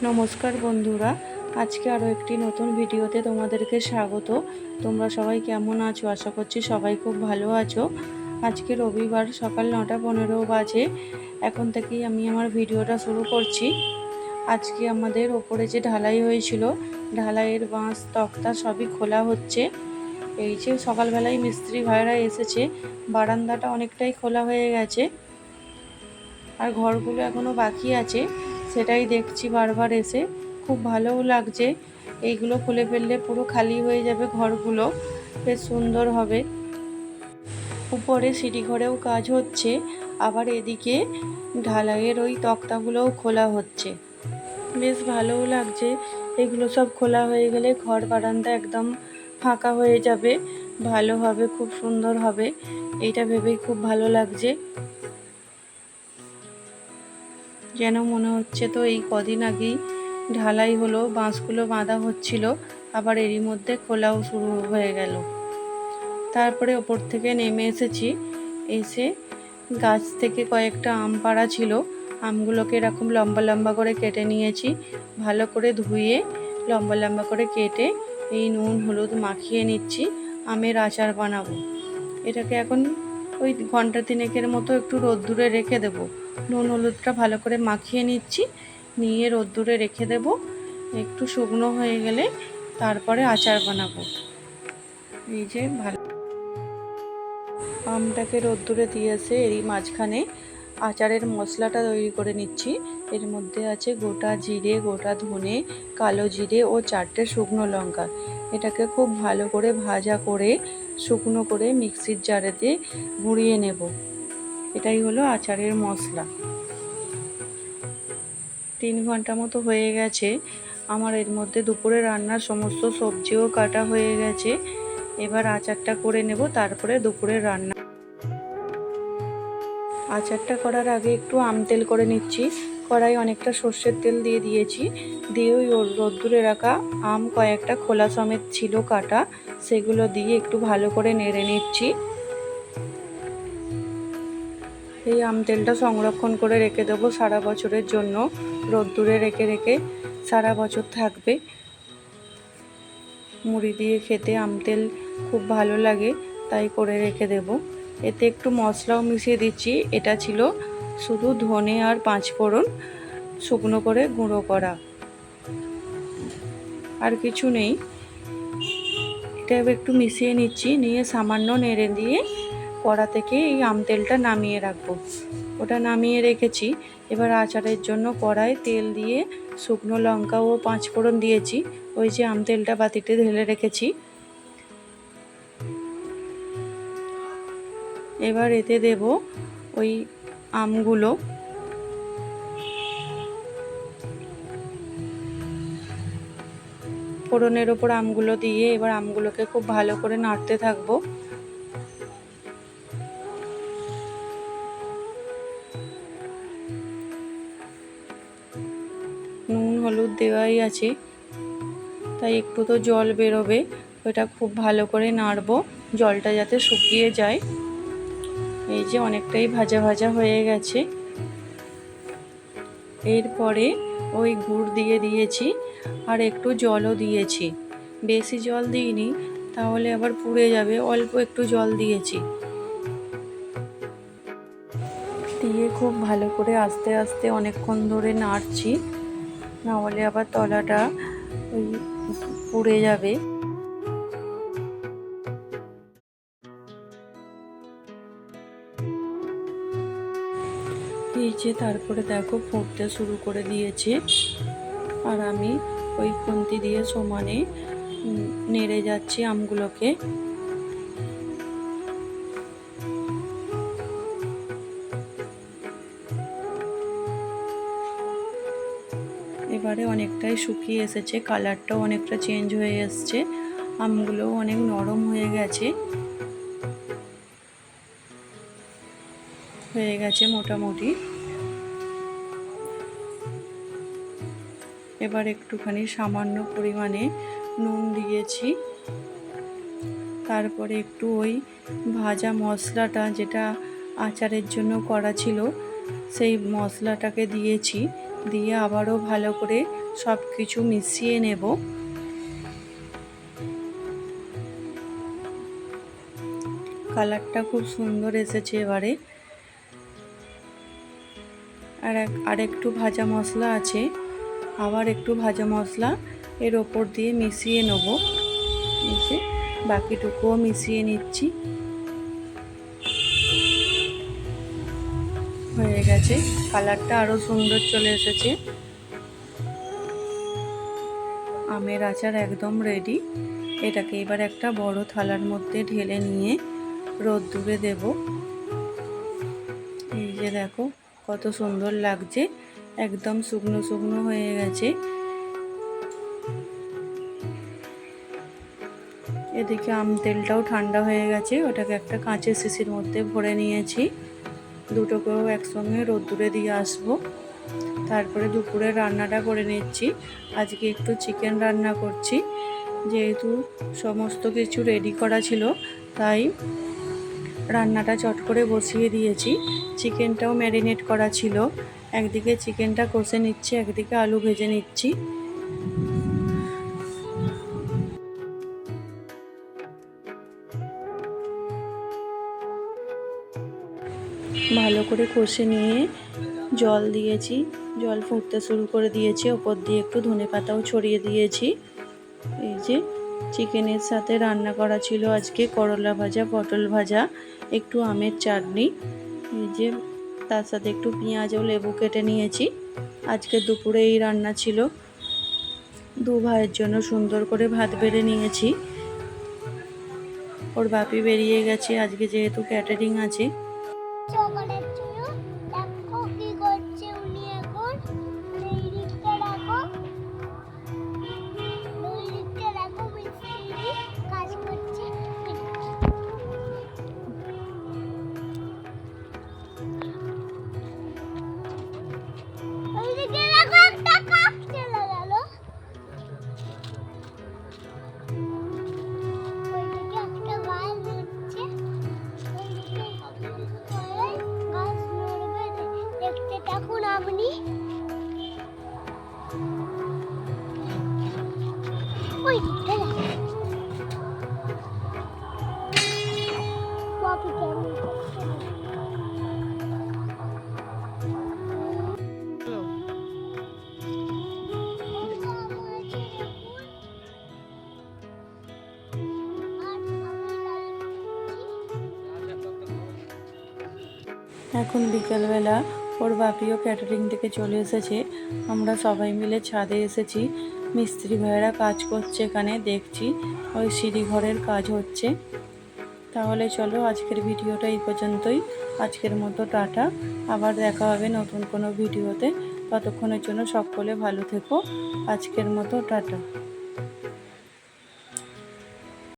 নমস্কার বন্ধুরা, আজকে আরও একটি নতুন ভিডিওতে তোমাদেরকে স্বাগত। তোমরা সবাই কেমন আছো? আশা করছি সবাই খুব ভালো আছো। আজকে রবিবার সকাল 9:15 বাজে। এখন থেকেই আমি আমার ভিডিওটা শুরু করছি। আজকে আমাদের ওপরে যে ঢালাই হয়েছিল, ঢালাইয়ের বাঁশ তক্তা সবই খোলা হচ্ছে। এই যে সকালবেলায় মিস্ত্রি ভাইরা এসেছে, বারান্দাটা অনেকটাই খোলা হয়ে গেছে আর ঘরগুলো এখনও বাকি আছে, সেটাই দেখছি বারবার এসে। খুব ভালোও লাগছে। এইগুলো খুলে ফেললে পুরো খালি হয়ে যাবে ঘরগুলো, বেশ সুন্দর হবে। উপরে সিঁড়ি ঘরেও কাজ হচ্ছে, আবার এদিকে ঢালাইয়ের ওই তক্তাগুলোও খোলা হচ্ছে। বেশ ভালোও লাগছে। এগুলো সব খোলা হয়ে গেলে ঘর বারান্দা একদম ফাঁকা হয়ে যাবে, ভালো হবে, খুব সুন্দর হবে। এইটা ভেবেই খুব ভালো লাগছে। যেন মনে হচ্ছে তো এই কদিন আগেই ঢালাই হলো, বাঁশগুলো বাঁধা হচ্ছিল, আবার এরই মধ্যে খোলাও শুরু হয়ে গেল। তারপরে ওপর থেকে নেমে এসেছি। এসে গাছ থেকে কয়েকটা আম পাড়া ছিল, আমগুলোকে এরকম লম্বা লম্বা করে কেটে নিয়েছি। ভালো করে ধুয়ে লম্বা লম্বা করে কেটে এই নুন হলুদ মাখিয়ে নিচ্ছি। আমের আচার বানাবো। এটাকে এখন ওই ঘন্টা তিনেকের মতো একটু রোদ্দুরে রেখে দেব। নুন হলুদটা ভালো করে মাখিয়ে নিচ্ছি, নিয়ে রোদ্দুরে রেখে দেব। একটু শুকনো হয়ে গেলে তারপরে আচার বানাবো। এই যে ভালো আমটাকে রোদ্দুরে দিয়েছে, এরই মাঝখানে আচারের মশলাটা তৈরি করে নিচ্ছি। এর মধ্যে আছে গোটা জিরে, গোটা ধনে, কালো জিরে ও 4টে শুকনো লঙ্কা। এটাকে খুব ভালো করে ভাজা করে শুকনো করে মিক্সির জারেতে গুঁড়িয়ে নেব। এটাই হলো আচারের মশলা। 3 ঘন্টা মতো হয়ে গেছে আমার। এর মধ্যে দুপুরে রান্নার সমস্ত সবজিও কাটা হয়ে গেছে। এবার আচারটা করে নেব, তারপরে দুপুরে রান্না। আচারটা করার আগে একটু আম তেল করে নিচ্ছি। কড়াই অনেকটা সর্ষের তেল দিয়ে দিয়েছি। দিয়ে ওই রোদ্দুরে রাখা আম কয়েকটা খোলা সমেত ছিল কাটা, সেগুলো দিয়ে একটু ভালো করে নেড়ে নিচ্ছি। এই আম তেলটা সংরক্ষণ করে রেখে দেবো সারা বছরের জন্য। রোদ্দুরে রেখে রেখে সারা বছর থাকবে। মুড়ি দিয়ে খেতে আম তেল খুব ভালো লাগে, তাই করে রেখে দেব। এতে একটু মশলাও মিশিয়ে দিচ্ছি। এটা ছিল শুধু ধনে আর 5 ফোড়ন শুকনো করে গুঁড়ো করা, আর কিছু নেই। এটা একটু মিশিয়ে নিচ্ছি, নিয়ে সামান্য নেড়ে দিয়ে কড়া থেকে এই আম তেলটা নামিয়ে রাখবো। ওটা নামিয়ে রেখেছি। এবার আচারের জন্য কড়ায় তেল দিয়ে শুকনো লঙ্কা ও 5 ফোড়ন দিয়েছি। ওই যে আম তেলটা বাটিতে ঢেলে রেখেছি। এবার এতে দেব ওই আমগুলো। ফোড়নের ওপর আমগুলো দিয়ে এবার আমগুলোকে খুব ভালো করে নাড়তে থাকবো। নুন হলুদ দেওয়াই আছে, তাই একটু তো জল বেরোবে। ওটা খুব ভালো করে নাড়বো, জলটা যাতে শুকিয়ে যায়। এই যে অনেকটাই ভাজা ভাজা হয়ে গেছে। এরপরে ওই গুড় দিয়ে দিয়েছি, আর একটু জলও দিয়েছি। বেশি জল দিইনি, তাহলে আবার পুড়ে যাবে। অল্প একটু জল দিয়েছি। দিয়ে খুব ভালো করে আস্তে আস্তে অনেকক্ষণ ধরে নাড়ছি, না হলে আবার তলাটা ওই পুড়ে যাবে। এই যে তারপরে দেখো ফুটতে শুরু করে দিয়েছে, আর আমি ওই খুন্তি দিয়ে সমানে নেড়ে যাচ্ছি আমগুলোকে। এবারে অনেকটাই শুকিয়ে এসেছে, কালারটাও অনেকটা চেঞ্জ হয়ে এসছে, আমগুলোও অনেক নরম হয়ে গেছে। হয়ে গেছে মোটামুটি। এবার একটুখানি সামান্য পরিমাণে নুন দিয়েছি। তারপরে একটু ওই ভাজা মশলাটা যেটা আচারের জন্য করা ছিল, সেই মশলাটাকে দিয়েছি। দিয়ে আবারও ভালো করে সব কিছু মিশিয়ে নেব। কালারটা খুব সুন্দর এসেছে এবারে। আর একটু ভাজা মশলা আছে, আবার একটু ভাজা মশলা এর ওপর দিয়ে মিশিয়ে নেব। এসে বাকিটুকুও মিশিয়ে নিচ্ছি। হয়ে গেছে, কালারটা আরও সুন্দর চলে এসেছে। আমের আচার একদম রেডি। এটাকে এবার একটা বড় থালার মধ্যে ঢেলে নিয়ে রোদ্দুরে দেব। এই যে দেখো কত সুন্দর লাগছে, একদম শুকনো শুকনো হয়ে গেছে। এদিকে আম তেলটাও ঠান্ডা হয়ে গেছে, ওটাকে একটা কাঁচের শিশির মধ্যে ভরে নিয়েছি। দুটোকেও একসঙ্গে রোদ্দুরে দিয়ে আসবো। তারপরে দুপুরে রান্নাটা করে নিচ্ছি। আজকে একটু চিকেন রান্না করছি, যেহেতু সমস্ত কিছু রেডি করা ছিল তাই রান্নাটা চট করে বসিয়ে দিয়েছি। চিকেনটাও ম্যারিনেট করা ছিল, একদিকে চিকেনটা কষে নিচ্ছি, একদিকে আলু ভেজে নিচ্ছি। ভালো করে কষে নিয়ে জল দিয়েছি, জল ফুটতে শুরু করে দিয়েছি। ওপর দিয়ে একটু ধনেপাতাও ছড়িয়ে দিয়েছি। এই যে চিকেনের সাথে রান্না করা ছিল আজকে করলা ভাজা, পটল ভাজা, একটু আমের চাটনি। এই যে তার সাথে একটু পেঁয়াজ ও লেবু কেটে নিয়েছি। আজকে দুপুরে এই রান্না ছিল। দু ভাইয়ের জন্য সুন্দর করে ভাত বেড়ে নিয়েছি। ওর বাপি বেরিয়ে গেছে আজকে, যেহেতু ক্যাটারিং আছে। দেখুন আপনি, ওই দিকটা কপি কেমন এখন বিকেলবেলা ওর বাপিও ক্যাটারিং থেকে চলে এসেছে। আমরা সবাই মিলে ছাদে এসেছি। মিস্ত্রি ভাইয়েরা কাজ করছে, এখানে দেখছি ওই সিঁড়ি ঘরের কাজ হচ্ছে। তাহলে চলো আজকের ভিডিওটা এই পর্যন্তই। আজকের মতো টাটা, আবার দেখা হবে নতুন কোনো ভিডিওতে। ততক্ষণের জন্য সকলে ভালো থেকো। আজকের মতো টাটা।